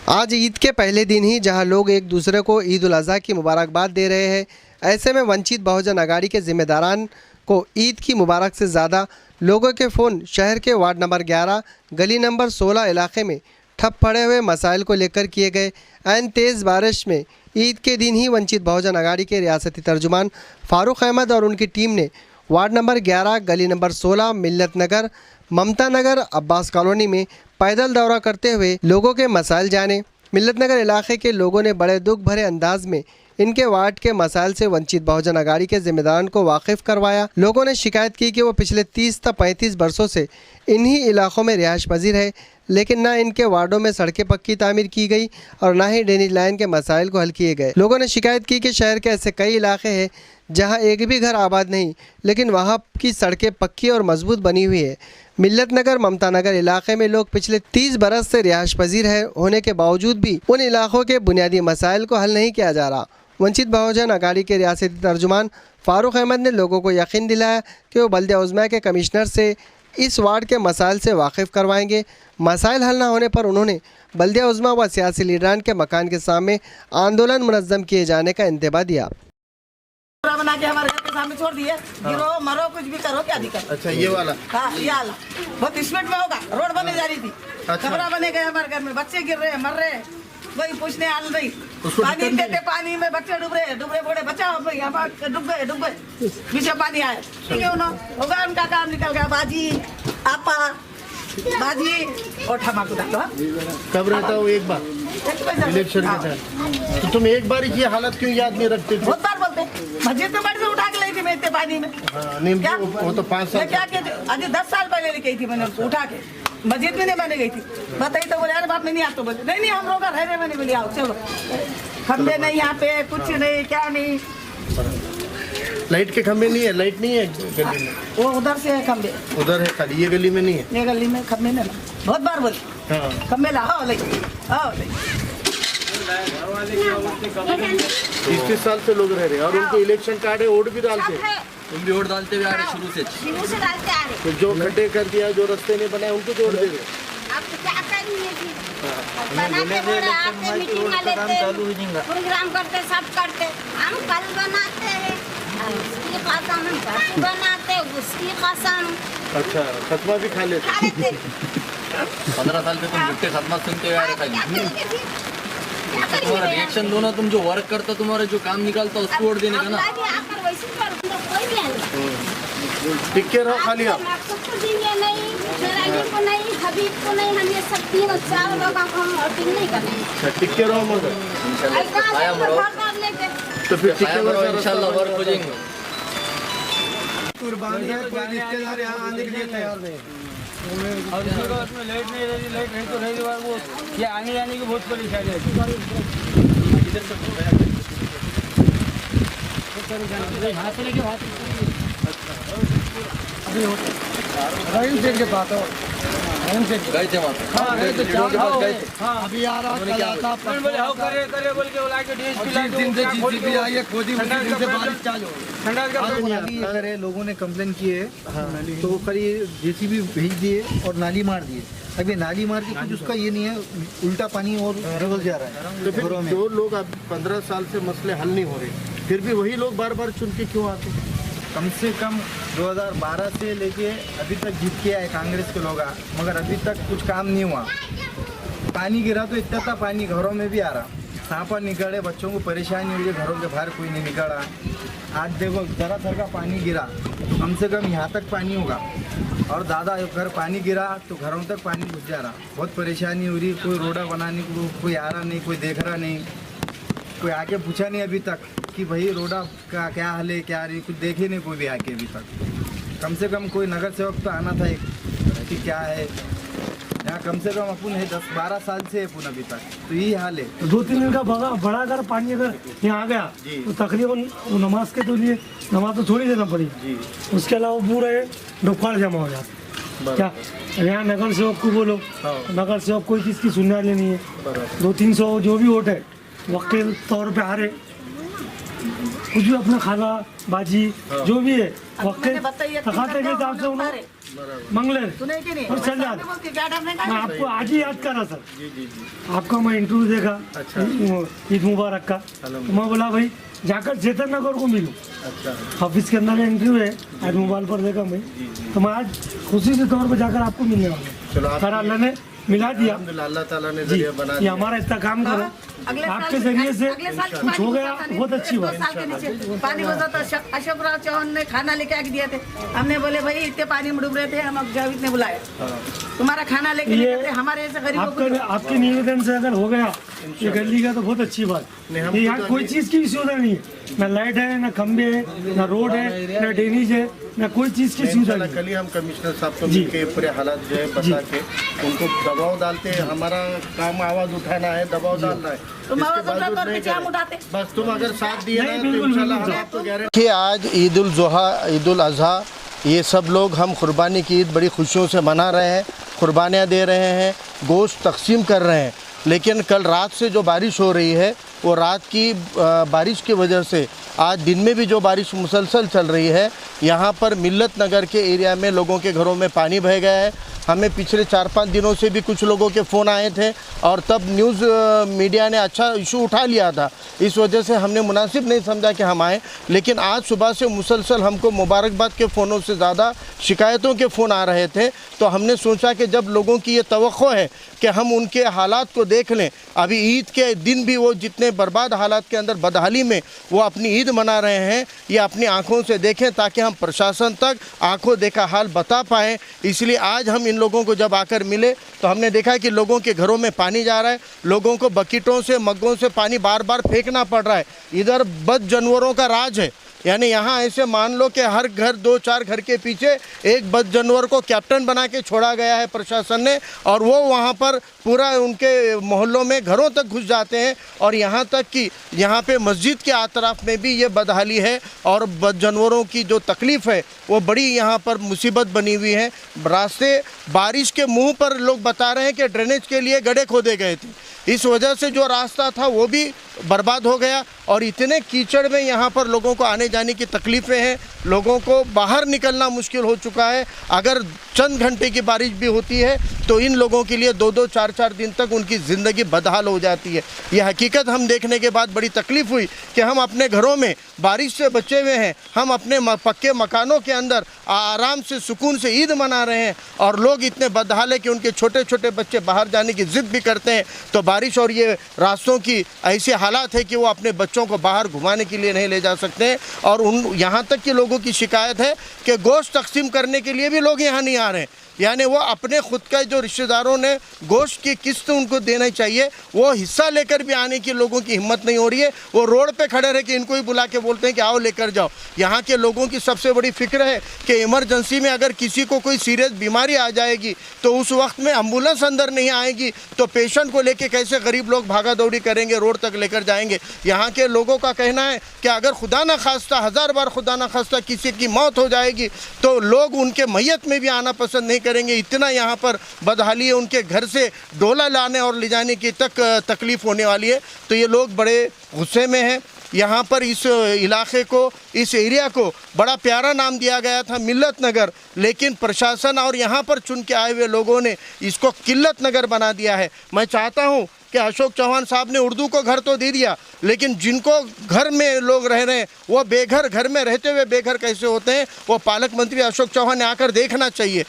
आज ईद के पहले दिन ही जहां लोग एक दूसरे को ईद उल अज़हा की मुबारकबाद दे रहे हैं, ऐसे में वंचित बहुजन अघाड़ी के जिम्मेदारान को ईद की मुबारक से ज़्यादा लोगों के फ़ोन शहर के वार्ड नंबर 11 गली नंबर 16 इलाके में ठप पड़े हुए मसाइल को लेकर किए गए। ऐन तेज़ बारिश में ईद के दिन ही वंचित बहुजन अघाड़ी के रियासती तर्जुमान फ़ारूक अहमद और उनकी टीम ने वार्ड नंबर 11 गली नंबर 16 मिल्लत नगर ममता नगर अब्बास कॉलोनी में पैदल दौरा करते हुए लोगों के मसाइल जाने। मिल्लत नगर इलाके के लोगों ने बड़े दुख भरे अंदाज में इनके वार्ड के मसाइल से वंचित बहुजन अघाड़ी के जिम्मेदारान को वाकिफ करवाया। लोगों ने शिकायत की कि वो पिछले 30 से 35 वर्षों से इन्हीं इलाकों में रिहाइश पजीर है, लेकिन ना इनके वार्डों में सड़कें पक्की तामीर की गई और ना ही ड्रेनेज लाइन के मसाइल को हल किए गए। लोगों ने शिकायत की कि शहर के ऐसे कई इलाके हैं जहां एक भी घर आबाद नहीं, लेकिन वहां की सड़कें पक्की और मजबूत बनी हुई है। मिल्लत नगर ममता नगर इलाके में लोग पिछले 30 बरस से रिहाइश पजीर है होने के बावजूद भी उन इलाकों के बुनियादी मसाइल को हल नहीं किया जा रहा। वंचित बहुजन अघाड़ी के रियासती तर्जुमान फ़ारूक अहमद ने लोगों को यकीन दिलाया कि वो बल्दिया उज़्मा के कमिश्नर से इस वार्ड के मसाइल से वाकिफ़ करवाएंगे। मसाइल हल न होने पर उन्होंने बल्दिया उज़्मा व सियासी लीडरान के मकान के सामने आंदोलन मुनज़्ज़म किए जाने का इंतबा दिया। बना के हमारे घर के सामने छोड़ दिए। गिरो मरो कुछ भी करो, क्या दिक्कत। अच्छा, ये वाला? हाँ, ये वाला बहुत स्पीड में होगा। रोड बने जा रही थी, खबरा बने गए हमारे घर में, बच्चे गिर रहे मर रहे, कोई पूछने आल नहीं। पानी देते, पानी में बच्चे डूब रहे बोले बचाओ भाई, डूब गए पीछे पानी आए। ठीक है, होगा उनका काम, निकल गया बाजी आपा बाजी और ठमाकू। कब रहता हूँ एक बार इलेक्शन के टाइम, तो तुम एक बार ही ये हालत क्यों याद नहीं रखते थे? बहुत बार बोलते, मस्जिद में बड़ी से उठा के लाई थी मैं इतने पानी में। क्या वो तो 5 साल क्या अभी 10 साल पहले लेके गई थी मैंने, उठा के मस्जिद में नहीं मैंने गई थी। बताई तो बोले अरे बाप नहीं, आप तो बोले नहीं हम लोग रह रहे, मैंने बोली आओ चलो। खंबे नहीं यहाँ पे, कुछ नहीं, क्या नहीं। लाइट के खंबे नहीं है? लाइट नहीं है गली में? वो उधर से है खंबे, उधर है खाली, ये गली में नहीं है। ये गली में खंबे में बहुत बार बोली। हाँ, खंबे ला आओ ले आओ ले। 30 साल से लोग रह रहे हैं और उनके इलेक्शन कार्ड है, वोट भी डालते हैं। तुम भी वोट डालते हुए आ रहे शुरू से डालते आ रहे। तो जो खड्डे कर दिया, जो रास्ते नहीं बनाए, उनको जोड़ दे रहे। अब तो क्या करेंगे जी? बनाते बोले आते, मीटिंग में लेते, प्रोग्राम करते, सब करते। हम कल बनाते हैं, उसकी कसम हम घर बनाते, उसकी कसम। अच्छा, खतमा भी खा लेते। 15 साल से तुम झूठे खतमा सुनते हुए आ रहे खाली। तुम्हारा रिएक्शन दो ना, तुम जो वर्क करता, तुम्हारा जो काम निकालता, उसको वोट देने का ना। टिक्के रहो खाली आप। सबको देंगे नहीं, शेरानी को नहीं, हबीब को नहीं, हम ये सब 3-4 लोग हम वोटिंग नहीं करेंगे। अच्छा, टिक्के रहो मगर। तो फिर टिक्के रहो, इंशाल्लाह वर्क हो जाएंगे। कुर्बानी है, कोई रिश्तेदार यहाँ आने के लिए तैयार नहीं। और इसी वक्त में लाइट नहीं रही तो रही बार वो ये आने जाने की बहुत परेशानी है। रहीम सेठ के पास हो? गए थे वहाँ पे। अभी आ रहा था, बोले आओ करे बोल के बुला के डीएसपी ला दो। दिन से जीसीबी आई है, खोदी उसी दिन से बारिश चालू। ठंडा का अगर लोगों ने कंप्लेन की है तो वो करीब जेसीबी भेज दिए और नाली मार दिए। अभी नाली मार के कुछ उसका ये नहीं है, उल्टा पानी और निकल जा रहा है। तो फिर जो लोग अब 15 साल से मसले हल नहीं हो रहे, फिर भी वही लोग बार बार चुन के क्यों आते? कम से कम 2012 से लेके अभी तक जीत के आए कांग्रेस के लोग, मगर अभी तक कुछ काम नहीं हुआ। पानी गिरा तो इतना था, पानी घरों में भी आ रहा, सांपा निकले, बच्चों को परेशानी हुई है, घरों के बाहर कोई नहीं निकला। आज देखो जरा सर का पानी गिरा तो कम से कम यहाँ तक पानी होगा, और दादा घर पानी गिरा तो घरों तक पानी घुस जा रहा। बहुत परेशानी हो रही, कोई रोड़ा बनाने को कोई आ रहा नहीं, कोई देख रहा नहीं, कोई आके पूछा नहीं अभी तक कि भाई रोड़ा का क्या हाल है, क्या नहीं, कुछ देखे नहीं कोई भी आके अभी तक। कम से कम कोई नगर सेवक तो आना था एक कि क्या है यहाँ। कम से कम अपन है 10-12 साल से अपन अभी तक, तो यही हाल है। 2-3 दिन का बड़ा अगर पानी अगर यहाँ आ गया तो तकरीबन नमाज के तो लिए नमाज तो छोड़ ही देना पड़ी। उसके अलावा पूरे डुक्कड़ जमा हो जाता। क्या यहाँ नगर सेवक को बोलो, नगर सेवक कोई किसकी सुनने वाली नहीं है। 200-300 जो भी वोट है वक्त के तौर पे आ रहे, कुछ भी अपना खाना बाजी जो भी है वक्त के हिसाब से उन्होंने मंगले सुने कि नहीं और चल जाते। बोल के क्या डरने का मैं आपको आज ही याद करा सर, आपका मैं इंटरव्यू देखा ईद मुबारक का, तो मैं बोला भाई जाकर चेतन नगर को मिलूं। ऑफिस के अंदर इंटरव्यू है, आज मोबाइल पर देखा मैं, तो मैं आज खुशी के तौर पर जाकर आपको मिलने वाला हूं। सर अल्लाह ने मिला दिया, अल्लाह ताला ने जरिया बना ये हमारा इतना काम करो, आपके जरिए से कुछ हो गया, बहुत अच्छी बात। 2 साल के नीचे पानी घुसा था, अशोक राव चौहान ने खाना लेके आके दिए थे। हमने बोले भाई इतने पानी में डूब रहे थे, हम अब जावेद ने बुलाया तुम्हारा खाना लेके ये थे, हमारे ऐसे गरीबों को आपके निवेदन से अगर हो गया ये गली का तो बहुत अच्छी बात। ये यहाँ कोई चीज की सुविधा नहीं है, न लाइट है, न खंबे है, न रोड है, न ड्रेनेज है, न कोई चीज की सुविधा नहीं। कल ही हम कमिश्नर साहब को मिलके पूरे हालात जो है बता के उनको दबाव डालते हैं। हमारा काम आवाज उठाना है, दबाव डालना है, तुम इसके आवाज उठाते बावजूद और नहीं पीछे हम करें। उठाते। बस तुम अगर साथ दिए ना नहीं, तो बिल्कुल, इंशाल्लाह बिल्कुल। हम आपको गारंटी कि आज ईद उल जुहा, ईद उल अजहा, ये सब लोग हम कुर्बानी की ईद बड़ी खुशियों से मना रहे हैं, कुर्बानियाँ दे रहे हैं, गोश्त तकसीम कर रहे हैं। लेकिन कल रात से जो बारिश हो रही है वो रात की बारिश की वजह से आज दिन में भी जो बारिश मुसलसल चल रही है, यहाँ पर मिल्लत नगर के एरिया में लोगों के घरों में पानी बह गया है। हमें पिछले 4-5 दिनों से भी कुछ लोगों के फ़ोन आए थे और तब न्यूज़ मीडिया ने अच्छा इशू उठा लिया था, इस वजह से हमने मुनासिब नहीं समझा कि हम आएँ। लेकिन आज सुबह से मुसलसल हमको मुबारकबाद के फ़ोनों से ज़्यादा शिकायतों के फ़ोन आ रहे थे, तो हमने सोचा कि जब लोगों की ये तवक्को है कि हम उनके हालात को देख लें, अभी ईद के दिन भी वो जितने बर्बाद हालात के अंदर बदहाली में वो अपनी ईद मना रहे हैं, ये अपनी आंखों से देखें ताकि हम प्रशासन तक आंखों देखा हाल बता पाएँ। इसलिए आज हम इन लोगों को जब आकर मिले तो हमने देखा कि लोगों के घरों में पानी जा रहा है, लोगों को बकेटों से मग्गों से पानी बार बार फेंकना पड़ रहा है। इधर बद जानवरों का राज है, यानी यहाँ ऐसे मान लो कि हर घर 2-4 घर के पीछे एक बद जानवर को कैप्टन बना के छोड़ा गया है प्रशासन ने, और वो वहाँ पर पूरा उनके मोहल्लों में घरों तक घुस जाते हैं। और यहाँ तक कि यहाँ पे मस्जिद के अतराफ में भी ये बदहाली है और बद जानवरों की जो तकलीफ़ है वो बड़ी यहाँ पर मुसीबत बनी हुई है। रास्ते बारिश के मुंह पर लोग बता रहे हैं कि ड्रेनेज के लिए गड्ढे खोदे गए थे, इस वजह से जो रास्ता था वो भी बर्बाद हो गया और इतने कीचड़ में यहाँ पर लोगों को आने जाने की तकलीफ़ें हैं, लोगों को बाहर निकलना मुश्किल हो चुका है। अगर चंद घंटे की बारिश भी होती है तो इन लोगों के लिए 2-2, 4-4 दिन तक उनकी ज़िंदगी बदहाल हो जाती है। यह हकीकत हम देखने के बाद बड़ी तकलीफ़ हुई कि हम अपने घरों में बारिश से बचे हुए हैं, हम अपने पक्के मकानों के अंदर आराम से सुकून से ईद मना रहे हैं और लोग इतने बदहाल है कि उनके छोटे छोटे बच्चे बाहर जाने की ज़िद भी करते हैं। तो बारिश और ये रास्तों की ऐसी हालात है कि वो अपने बच्चों को बाहर घुमाने के लिए नहीं ले जा सकते हैं। और यहाँ तक कि लोगों की शिकायत है कि गोश्त तकसीम करने के लिए भी लोग यहाँ नहीं आ रहे हैं, यानी वो अपने खुद का जो रिश्तेदारों ने गोश्त की किस्त उनको देना चाहिए वो हिस्सा लेकर भी आने की लोगों की हिम्मत नहीं हो रही है। वो रोड पे खड़े रह के इनको ही बुला के बोलते हैं कि आओ लेकर जाओ। यहाँ के लोगों की सबसे बड़ी फिक्र है कि इमरजेंसी में अगर किसी को कोई सीरियस बीमारी आ जाएगी तो उस वक्त में एम्बुलेंस अंदर नहीं आएगी तो पेशेंट को लेके कैसे गरीब लोग भागा दौड़ी करेंगे, रोड तक लेकर जाएंगे। यहाँ के लोगों का कहना है कि अगर खुदा न खास्ता, 1000 बार खुदा न खास्ता किसी की मौत हो जाएगी तो लोग उनके मैयत में भी आना पसंद नहीं करेंगे। इतना यहाँ पर बदहाली है, उनके घर से डोला लाने और ले जाने की तकलीफ होने वाली है। तो ये लोग बड़े गुस्से में हैं। यहाँ पर इस इलाके को, इस एरिया को बड़ा प्यारा नाम दिया गया था मिल्लत नगर, लेकिन प्रशासन और यहाँ पर चुन के आए हुए लोगों ने इसको किल्लत नगर बना दिया है। मैं चाहता हूँ कि अशोक चौहान साहब ने उर्दू को घर तो दे दिया, लेकिन जिनको घर में लोग रह रहे हैं वो बेघर, घर में रहते हुए बेघर कैसे होते हैं, वो पालक मंत्री अशोक चौहान ने आकर देखना चाहिए।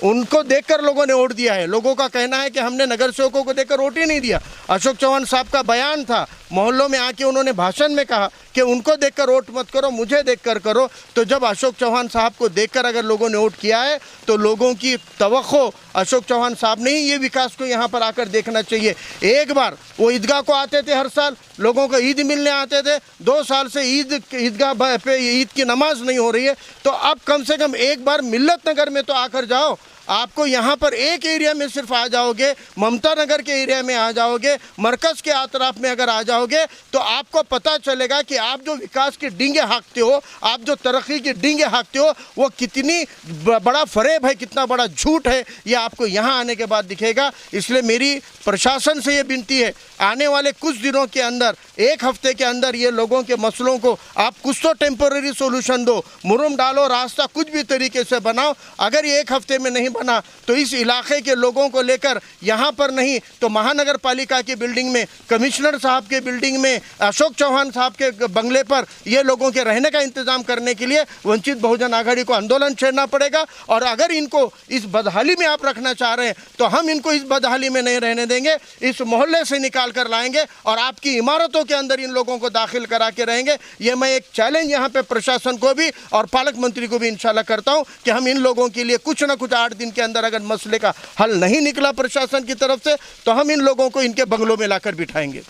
उनको देखकर लोगों ने वोट दिया है। लोगों का कहना है कि हमने नगर सेवकों को देखकर वोट ही नहीं दिया। अशोक चौहान साहब का बयान था, मोहल्लों में आके उन्होंने भाषण में कहा कि उनको देखकर वोट मत करो, मुझे देखकर करो। तो जब अशोक चौहान साहब को देखकर अगर लोगों ने वोट किया है तो लोगों की तवक्को अशोक चौहान साहब ने ही ये विकास को यहाँ पर आकर देखना चाहिए। एक बार वो ईदगाह को आते थे, हर साल लोगों को ईद मिलने आते थे। 2 साल से ईदगाह पे ईद की नमाज नहीं हो रही है, तो अब कम से कम एक बार मिल्लत नगर में तो आकर जाओ। आपको यहाँ पर एक एरिया में सिर्फ आ जाओगे, ममता नगर के एरिया में आ जाओगे, मरकज़ के आतराफ में अगर आ जाओगे तो आपको पता चलेगा कि आप जो विकास की डींगे हाँकते हो, आप जो तरक्की की डींगे हाँकते हो, वो कितनी बड़ा फरेब है, कितना बड़ा झूठ है, ये आपको यहाँ आने के बाद दिखेगा। इसलिए मेरी प्रशासन से ये विनती है, आने वाले कुछ दिनों के अंदर, एक हफ्ते के अंदर ये लोगों के मसलों को आप कुछ तो टेम्पररी सोल्यूशन दो, मुरुम डालो, रास्ता कुछ भी तरीके से बनाओ। अगर ये एक हफ्ते में नहीं बना तो इस इलाके के लोगों को लेकर यहाँ पर नहीं तो महानगर पालिका की बिल्डिंग में, कमिश्नर साहब के बिल्डिंग में, अशोक चौहान साहब के बंगले पर ये लोगों के रहने का इंतजाम करने के लिए वंचित बहुजन आघाड़ी को आंदोलन छेड़ना पड़ेगा। और अगर इनको इस बदहाली में आप रखना चाह रहे हैं तो हम इनको इस बदहाली में नहीं रहने देंगे, इस मोहल्ले से निकाल कर लाएंगे और आपकी इमारतों के अंदर इन लोगों को दाखिल करा के रहेंगे। ये मैं एक चैलेंज यहाँ पे प्रशासन को भी और पालक मंत्री को भी इंशाल्लाह करता हूँ कि हम इन लोगों के लिए कुछ ना कुछ 8 दिन के अंदर अगर मसले का हल नहीं निकला प्रशासन की तरफ से तो हम इन लोगों को इनके बंगलों में लाकर बिठाएंगे।